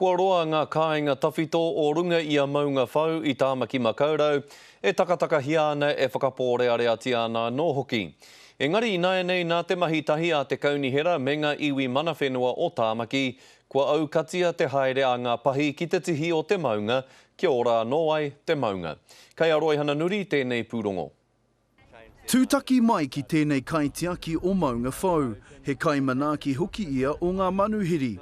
Kua roa ngā kāinga tawhito o runga i a maunga whau i Tāmaki Makaurau, e takataka hi ana e whakaporearea ana no hoki. Engari inae nei nā te mahi tahi a te kaunihera me ngā iwi mana whenua o Tāmaki, kua au katia te haere a ngā pahi ki te tihi o te maunga, kia ora anō ai te maunga. Kei a Roy Hananuri, tēnei pūrongo. Tūtaki mai ki tēnei kaitiaki o maunga whau, he kaimanaki hoki ia o ngā manuhiri.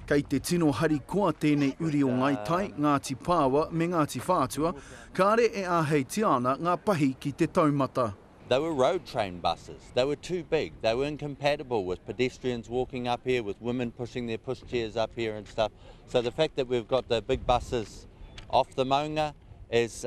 Kei te tino hari koa tēnei uri o Ngaitai, Ngāti Pāwa me Ngāti Whātua, kāre e āhei tiana ngā pahi ki te taumata. They were road train buses. They were too big. They were incompatible with pedestrians walking up here, with women pushing their pushchairs up here and stuff. So the fact that we've got the big buses off the maunga is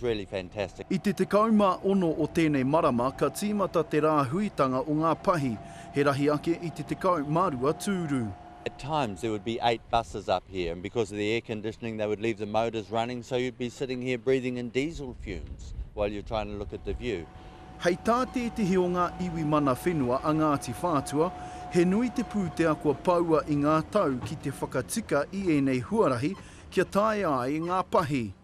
really fantastic. I te kauma ono o tēnei marama, ka tīmata te rā huitanga o ngā pahi, he rahi ake i te kau marua tūru. At times there would be 8 buses up here, and because of the air conditioning they would leave the motors running, so you'd be sitting here breathing in diesel fumes while you're trying to look at the view. Hei tā tētihi o ngā iwi mana whenua a Ngāti Whātua, he nui te pūtea kua paua i ngā tau ki te whakatika i enei huarahi kia tae ai ngā pahi.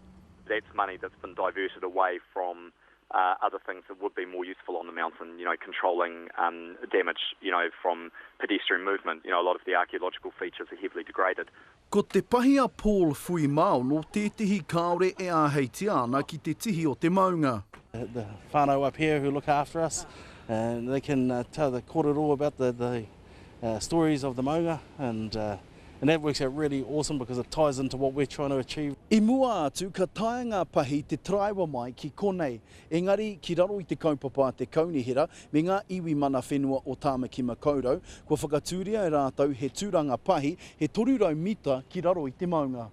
That's money that's been diverted away from other things that would be more useful on the mountain, controlling damage, from pedestrian movement. A lot of the archaeological features are heavily degraded. Ko te pahia Paul Fuimao no tētihi kāore e āhei tiana ki te tihi o te maunga. The whānau up here who look after us, and they can tell the kōrero about the stories of the maunga, and that works out really awesome because it ties into what we're trying to achieve. I mua atu ka tae ngā pahi te traiwa mai ki konei, engari ki raro i te kaupapa te kaunihera me ngā iwi mana whenua o Tāmaki Makaurau, kua whakatūria e rātau he tūranga pahi he 300 mita ki raro i te maunga.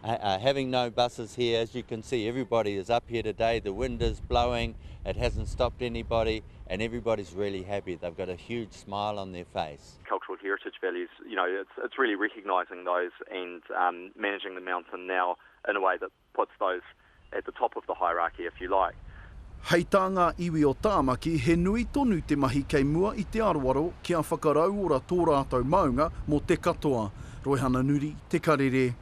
Having no buses here, as you can see, everybody is up here today. The wind is blowing, it hasn't stopped anybody, and everybody's really happy. They've got a huge smile on their face. Cultural heritage values, it's really recognising those and managing the mountain now in a way that puts those at the top of the hierarchy, if you like. Hei tā ngā iwi o Tāmaki, he nui tonu te mahi kei mua i te arawaro kia whakarau ora tō rātou maunga mo te katoa. Roy Hananuri, Te Karere.